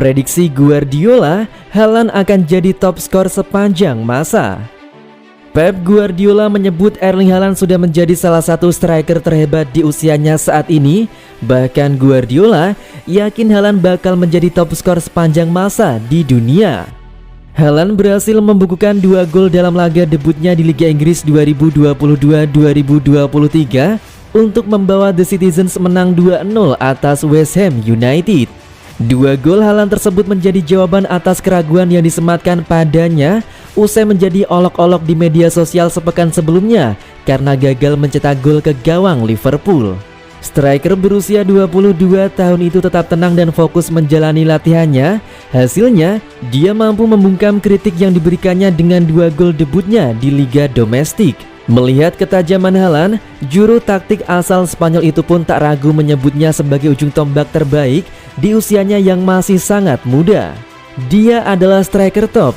Prediksi Guardiola, Haaland akan jadi top skor sepanjang masa. Pep Guardiola menyebut Erling Haaland sudah menjadi salah satu striker terhebat di usianya saat ini. Bahkan Guardiola yakin Haaland bakal menjadi top skor sepanjang masa di dunia. Haaland berhasil membukukan 2 gol dalam laga debutnya di Liga Inggris 2022-2023 untuk membawa The Citizens menang 2-0 atas West Ham United. 2 gol Haaland tersebut menjadi jawaban atas keraguan yang disematkan padanya usai menjadi olok-olok di media sosial sepekan sebelumnya karena gagal mencetak gol ke gawang Liverpool. Striker berusia 22 tahun itu tetap tenang dan fokus menjalani latihannya. Hasilnya, dia mampu membungkam kritik yang diberikannya dengan 2 gol debutnya di liga domestik. Melihat ketajaman Haaland, juru taktik asal Spanyol itu pun tak ragu menyebutnya sebagai ujung tombak terbaik di usianya yang masih sangat muda. Dia adalah striker top.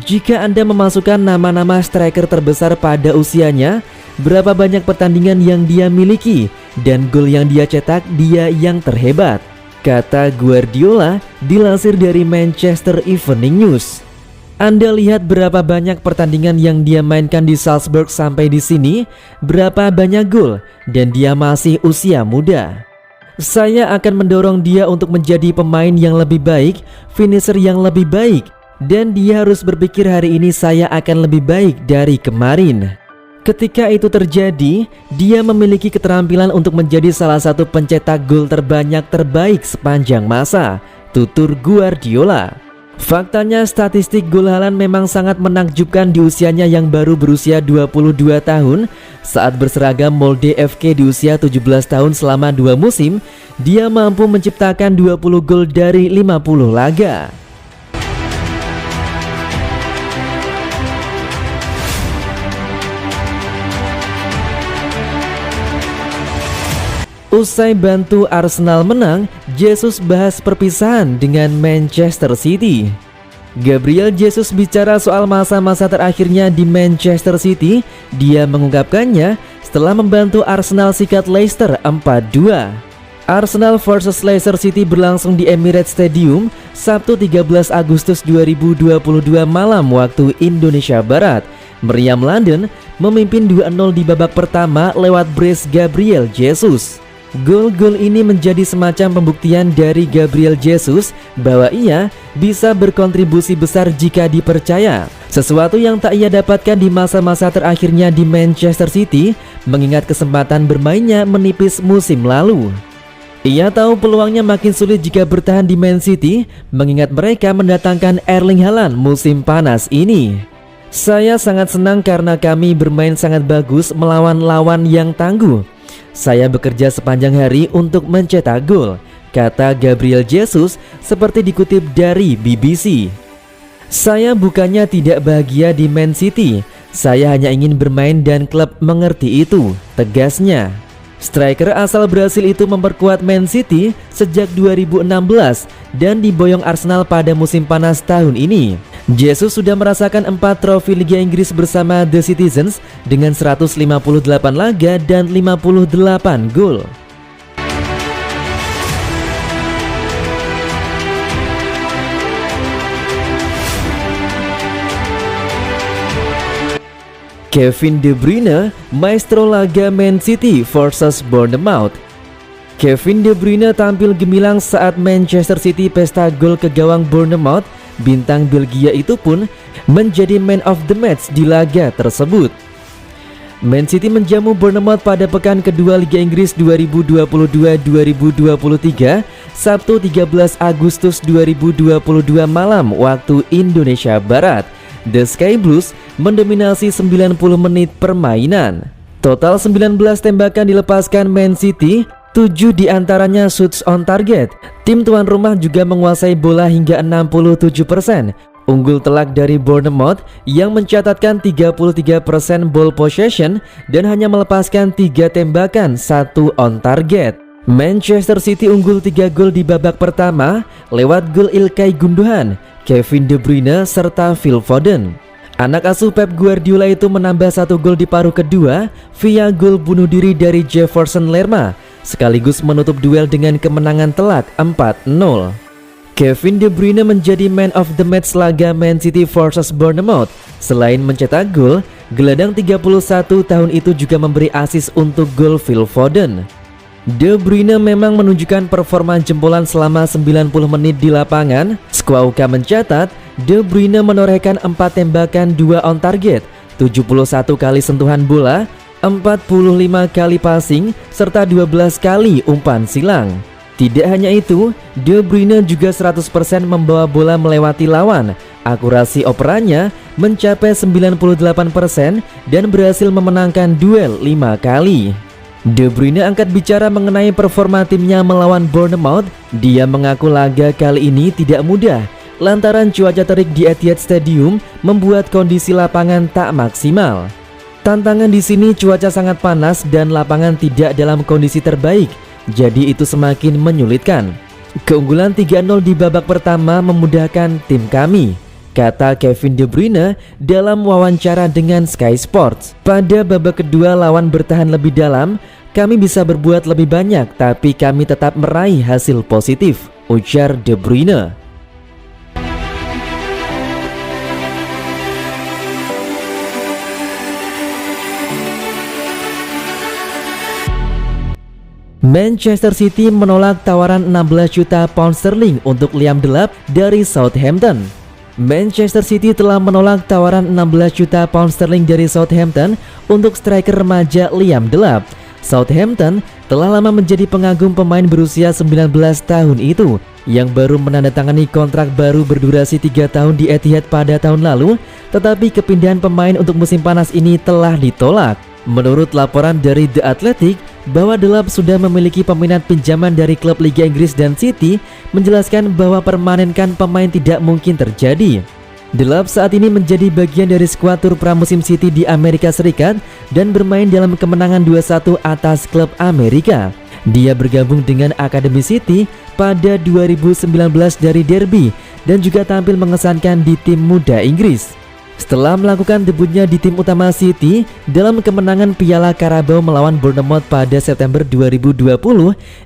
Jika Anda memasukkan nama-nama striker terbesar pada usianya, berapa banyak pertandingan yang dia miliki dan gol yang dia cetak, dia yang terhebat, kata Guardiola dilansir dari Manchester Evening News. Anda lihat berapa banyak pertandingan yang dia mainkan di Salzburg sampai di sini, berapa banyak gol, dan dia masih usia muda. Saya akan mendorong dia untuk menjadi pemain yang lebih baik, finisher yang lebih baik, dan dia harus berpikir hari ini saya akan lebih baik dari kemarin. Ketika itu terjadi, dia memiliki keterampilan untuk menjadi salah satu pencetak gol terbaik sepanjang masa, tutur Guardiola. Faktanya statistik gol Haaland memang sangat menakjubkan di usianya yang baru berusia 22 tahun. Saat berseragam Molde FK di usia 17 tahun selama 2 musim, dia mampu menciptakan 20 gol dari 50 laga. Usai bantu Arsenal menang, Jesus bahas perpisahan dengan Manchester City. Gabriel Jesus bicara soal masa-masa terakhirnya di Manchester City. Dia mengungkapkannya setelah membantu Arsenal sikat Leicester 4-2. Arsenal vs Leicester City berlangsung di Emirates Stadium Sabtu 13 Agustus 2022 malam waktu Indonesia Barat. Meriam London memimpin 2-0 di babak pertama lewat brace Gabriel Jesus. Gol-gol ini menjadi semacam pembuktian dari Gabriel Jesus bahwa ia bisa berkontribusi besar jika dipercaya. Sesuatu yang tak ia dapatkan di masa-masa terakhirnya di Manchester City, mengingat kesempatan bermainnya menipis musim lalu. Ia tahu peluangnya makin sulit jika bertahan di Man City, mengingat mereka mendatangkan Erling Haaland musim panas ini. Saya sangat senang karena kami bermain sangat bagus melawan lawan yang tangguh. Saya bekerja sepanjang hari untuk mencetak gol, kata Gabriel Jesus seperti dikutip dari BBC. Saya bukannya tidak bahagia di Man City, saya hanya ingin bermain dan klub mengerti itu, tegasnya. Striker asal Brasil itu memperkuat Man City sejak 2016 dan diboyong Arsenal pada musim panas tahun ini. Jesus sudah merasakan 4 trofi Liga Inggris bersama The Citizens dengan 158 laga dan 58 gol. Kevin De Bruyne, maestro laga Man City vs Bournemouth. Kevin De Bruyne tampil gemilang saat Manchester City pesta gol ke gawang Bournemouth. Bintang Belgia itu pun menjadi man of the match di laga tersebut. Man City menjamu Bournemouth pada pekan kedua Liga Inggris 2022-2023 Sabtu 13 Agustus 2022 malam waktu Indonesia Barat. The Sky Blues mendominasi 90 menit permainan. Total 19 tembakan dilepaskan Man City, 7 diantaranya shots on target. Tim tuan rumah juga menguasai bola hingga 67%. Unggul telak dari Bournemouth yang mencatatkan 33% ball possession dan hanya melepaskan 3 tembakan, 1 on target. Manchester City unggul 3 gol di babak pertama lewat gol Ilkay Gundogan, Kevin De Bruyne serta Phil Foden. Anak asuh Pep Guardiola itu menambah 1 gol di paruh kedua via gol bunuh diri dari Jefferson Lerma, sekaligus menutup duel dengan kemenangan telak 4-0. Kevin De Bruyne menjadi man of the match laga Man City vs Bournemouth. Selain mencetak gol, gelandang 31 tahun itu juga memberi assist untuk gol Phil Foden. De Bruyne memang menunjukkan performa jempolan selama 90 menit di lapangan. Squawka mencatat, De Bruyne menorehkan 4 tembakan 2 on target, 71 kali sentuhan bola, 45 kali passing, serta 12 kali umpan silang. Tidak hanya itu, De Bruyne juga 100% membawa bola melewati lawan. Akurasi operannya mencapai 98% dan berhasil memenangkan duel 5 kali. De Bruyne angkat bicara mengenai performa timnya melawan Bournemouth. Dia mengaku laga kali ini tidak mudah lantaran cuaca terik di Etihad Stadium membuat kondisi lapangan tak maksimal. Tantangan di sini cuaca sangat panas dan lapangan tidak dalam kondisi terbaik. Jadi itu semakin menyulitkan. Keunggulan 3-0 di babak pertama memudahkan tim kami, kata Kevin De Bruyne dalam wawancara dengan Sky Sports. Pada babak kedua lawan bertahan lebih dalam, kami bisa berbuat lebih banyak tapi kami tetap meraih hasil positif, ujar De Bruyne. Manchester City menolak tawaran 16 juta pound sterling untuk Liam Delap dari Southampton. Manchester City telah menolak tawaran 16 juta pound sterling dari Southampton untuk striker remaja Liam Delap. Southampton telah lama menjadi pengagum pemain berusia 19 tahun itu yang baru menandatangani kontrak baru berdurasi 3 tahun di Etihad pada tahun lalu, tetapi kepindahan pemain untuk musim panas ini telah ditolak. Menurut laporan dari The Athletic, bahwa Delap sudah memiliki peminat pinjaman dari klub Liga Inggris dan City, menjelaskan bahwa permanenkan pemain tidak mungkin terjadi. Delap saat ini menjadi bagian dari skuad tur pramusim City di Amerika Serikat dan bermain dalam kemenangan 2-1 atas klub Amerika. Dia bergabung dengan Akademi City pada 2019 dari Derby dan juga tampil mengesankan di tim muda Inggris. Setelah melakukan debutnya di tim utama City dalam kemenangan Piala Carabao melawan Bournemouth pada September 2020,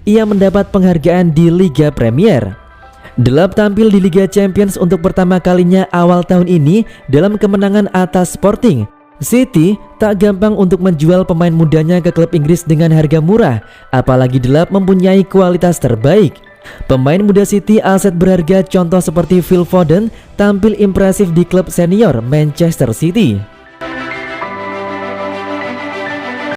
ia mendapat penghargaan di Liga Premier. Delap tampil di Liga Champions untuk pertama kalinya awal tahun ini dalam kemenangan atas Sporting. City tak gampang untuk menjual pemain mudanya ke klub Inggris dengan harga murah, apalagi Delap mempunyai kualitas terbaik. Pemain muda City aset berharga contoh seperti Phil Foden tampil impresif di klub senior Manchester City.